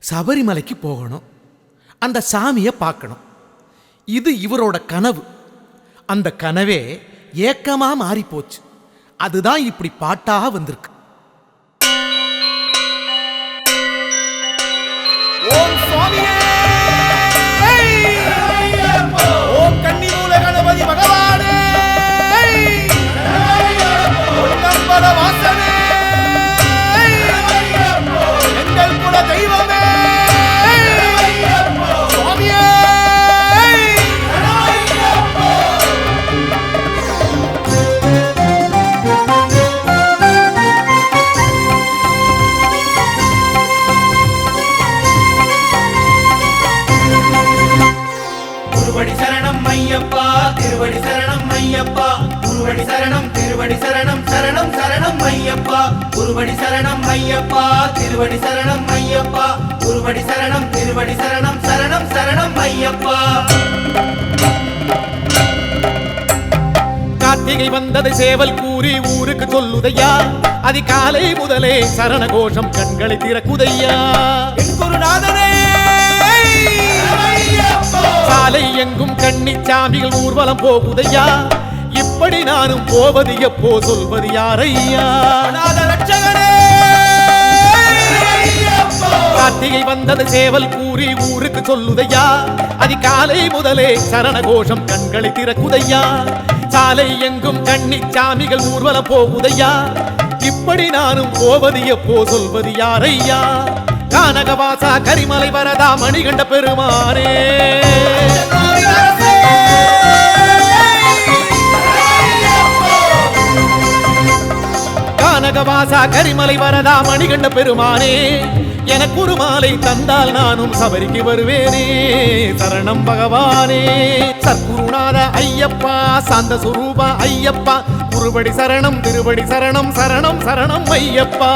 சபரிமலைக்கு போகணும், அந்த சாமியை பார்க்கணும். இது இவரோட கனவு. அந்த கனவே ஏக்கமா மாறி போச்சு. அதுதான் இப்படி பாட்டாக வந்திருக்கு. ஓம் சுவாமியே, ஓம் கன்னிமூல கணபதி பகவானே, பொன்னம்பல வாசனே, எங்கள் குல தெய்வமே சுவாமியே. திருவடி சரணம் ஐயப்பா, திருவடி சரணம் ஐயப்பா, குருவடி சரணம், திருவடி சரணம், சரணம் சரணம் ஐயப்பா, குருவடி சரணம் ஐயப்பா, திருவடி சரணம் ஐயப்பா, குருவடி சரணம், திருவடி சரணம், சரணம் சரணம் ஐயப்பா. கார்த்திகை வந்ததை சேவல் கூறி ஊருக்கு சொல்லுதையா, அதிகாலை முதலே சரண கோஷம் கண்களை திறக்குதையா. என் குருநாதனே சாலை எங்கும் கன்னிச்சாமிகள் ஊர்வலம் போகுதையா, இப்படி நானும் போவது எப்போ, சொல்வது யாரையா. அநாத ரட்சகனே கார்த்திகை வந்தது சேவல் கூறி ஊருக்கு சொல்லுதையா, அதிகாலை முதலே சரண கோஷம் கண்களை திறக்குதையா. சாலை எங்கும் கன்னிச்சாமிகள் ஊர்வலம் போகுதையா, இப்படி நானும் போவது எப்போ, சொல்வது யாரையா. கானகவாசா கரிமலை வரதா மணிகண்ட பெருமானே, கானகவாசா கரிமலை வரதா மணிகண்ட பெருமானே, எனக்கு ஒரு மாலை தந்தால் நானும் சபரிக்கு வருவேனே. சரணம் பகவானே. சத்குருநாத ஐயப்பா, சாந்த சுரூபா ஐயப்பா, குருவடி சரணம், திருவடி சரணம், சரணம் சரணம் ஐயப்பா.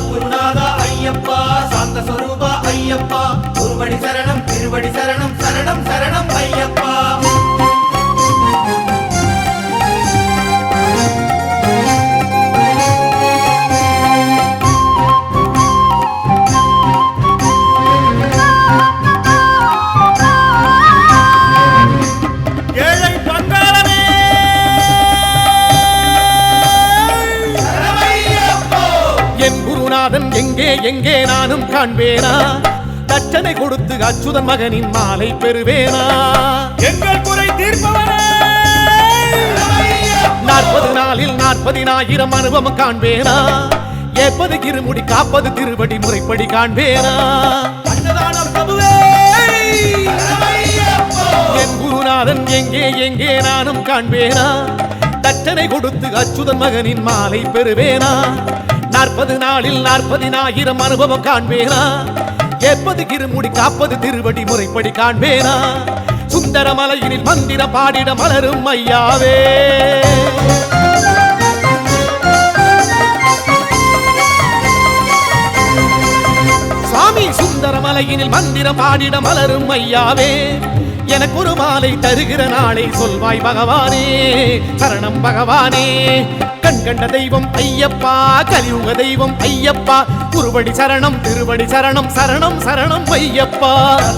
குருநாத ஐயப்பா, சாந்த ஸ்வரூபா ஐயப்பா, குருவடி சரணம், திருவடி சரணம், சரணம் சரணம் ஐயப்பா. ஏழை பங்காளனே என் குருநாதன் எங்கே எங்கே நானும் காண்பேனா, தட்சணை கொடுத்து அச்சுதன் மகனின் மாலை பெறுவேனா. எங்கள் குறை தீர்ப்பவனே 40 நாளில் 40,000 அனுபவம் காண்பேனா, ஏற்பது இருமுடி காப்பது திருவடி முறைப்படி காண்பேனா. அன்னதான பிரபுவே என் குருநாதன் எங்கே எங்கே நானும் காண்பேனா, தட்சணை கொடுத்து அச்சுதன் மகனின் மாலை பெறுவேனா. 40 நாளில் 40,000 அனுபவம் காண்பேனா, ஏற்பது இருமுடி காப்பது திருவடி முறைப்படி காண்பேனா. சுந்தரமலையினில் மந்திர பாடிட மலரும் ஐயாவே, சுவாமி சுந்தரமலையினில் மந்திரம் பாடிட மலரும் ஐயாவே, எனக்கு ஒரு மாலை தருகிற நாளை சொல்வாய் பகவானே. சரணம் பகவானே. கண் கண்ட தெய்வம் ஐயப்பா, கலியுக தெய்வம் ஐயப்பா, குருவடி சரணம், திருவடி சரணம், சரணம் சரணம் ஐயப்பா.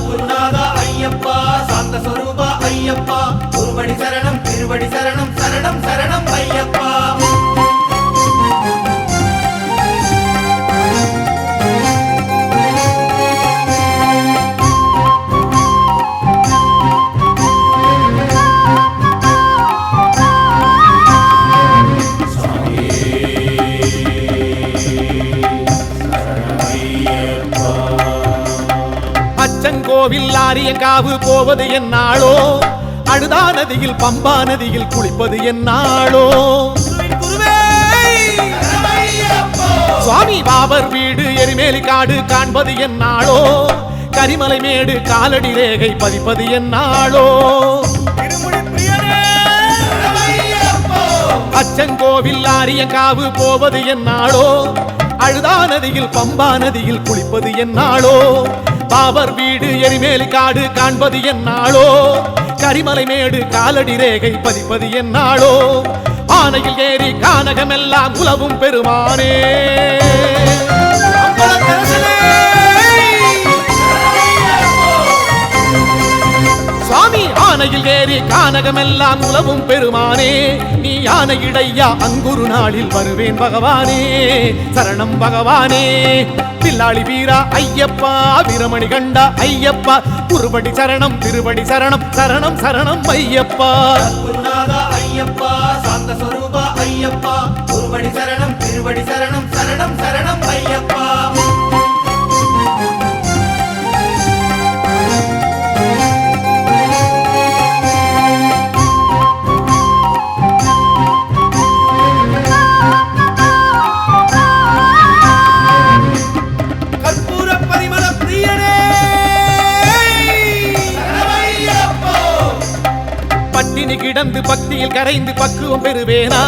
குருநாத ஐயப்பா, சாந்த ஸ்வரூபா ஐயப்பா, குருவடி சரணம், திருவடி சரணம், சரணம் சரணம் ஐயப்பா. அச்சங்கோவில் ஆரியங்காவு போவது என்னாளோ, அழுதா நதியில் பம்பா நதியில் குளிப்பது என்னாளோ. குருவே சுவாமி பாபர் வீடு எரிமேலி காடு காண்பது என்னாளோ, கரிமலை மேடு காலடி ரேகை பதிப்பது என்னாளோ. திருமுடி பிரியனே அச்சங்கோவில் ஆரியங்காவு போவது என்னாளோ, அழுதா நதியில் பம்பா நதியில் குளிப்பது என்னாளோ. பாபர் வீடு எரிமேலி காடு காண்பது என்னாளோ, கரிமலை மேடு காலடி ரேகை பதிப்பது என்னாளோ. ஆனையில் ஏறி கானகமெல்லாம் உலவும் பெருமானே. அம்பலத்தரசனே ஆனையில் ஏறி கானகமெல்லாம் உலவும் பெருமானே நீ யானையிடையா அங்குரு நாளில் வருவேன் பகவானே சரணம் பகவானே பில்லாளி வீரா ஐயப்பா வீரமணி கண்டா ஐயப்பா குருபடி சரணம் திருவடி சரணம் சரணம் சரணம் ஐயப்பா குருநாதா ஐயப்பா சாந்த ஸ்வரூபா ஐயப்பா குருவடி சரணம் திருவடி சரணம் சரணம் சரணம் ஐயப்பா கற்பூர பரிமள பிரியனே சரணமையப்பா பட்டினி கிடந்து பக்தியில் கரைந்து பக்குவம் பெறுவேனா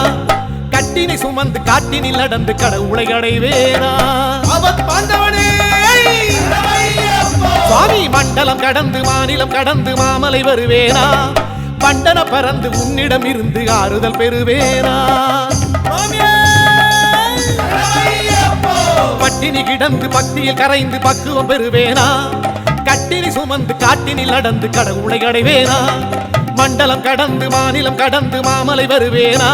கட்டினை சுமந்து காட்டினில் நடந்து கடவுளை அடைவேனா ஆபத் பாந்தவனே சரணமையப்பா சுவாமி மண்டலம் கடந்து மாநிலம் கடந்து மாமலை வருவேனா பண்டன பறந்து உன்னிடம் இருந்து ஆறுதல் பெறுவேனா சுவாமியே சரணமையப்பா பட்டினி கிடந்து பக்தியில் கரைந்து பக்குவம் பெறுவேனா கட்டினி சுமந்து காட்டினில் நடந்து கடவுளை அடைவேனா மண்டலம் கடந்து மாநிலம் கடந்து மாமலை வருவேனா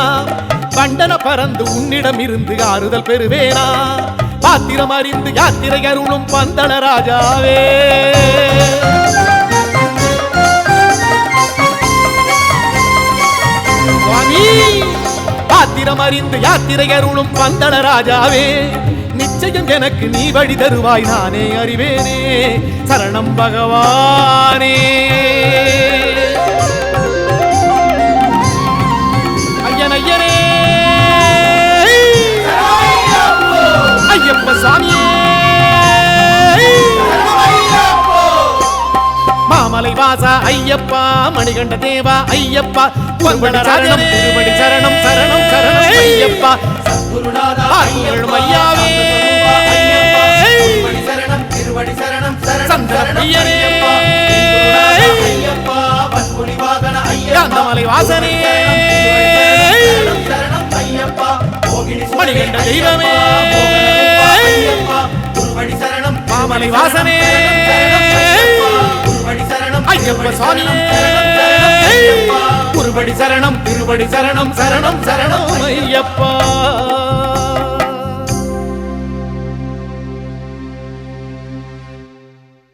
பண்டன பறந்து உன்னிடம் இருந்து ஆறுதல் பெறுவேனா பாத்திரம் அறிந்து யாத்திரை அருளும் பந்தள ராஜாவே சுவாமி பாத்திரம் அறிந்து யாத்திரை அருளும் பந்தள ராஜாவே நிச்சயம் எனக்கு நீ வழி தருவாய் நானே அறிவேனே சரணம் பகவானே ஐயன் ஐயனே ஐயப்ப சாமியே மாமலை வாசா ஐயப்பா மணிகண்ட தேவா ஐயப்பா குருபடி சரணம் திருபடி சரணம் சரணம் சரணம் ஐயப்பா குருநாதா ஆறும் ஐயாவே திருவடி சரணம் திருவடி சரணம் சரணம் சந்திர சரணம் ஐயனே. ஐயப்பா குருநாதா ஐயப்பா வன்புலி வாகன ஐயப்பா காந்தமலை வாசனே சரணம் சரணம் ஐயப்பா மோகினி மணிகண்ட தெய்வமே. ஐயப்பா குருவடி சரணம் மாமலை வாசனே குருவடி சரணம் ஐயப்ப சுவாமியே ஐயப்பா குருபடி சரணம் திருபடி சரணம் சரணம் சரணம் ஐயப்பா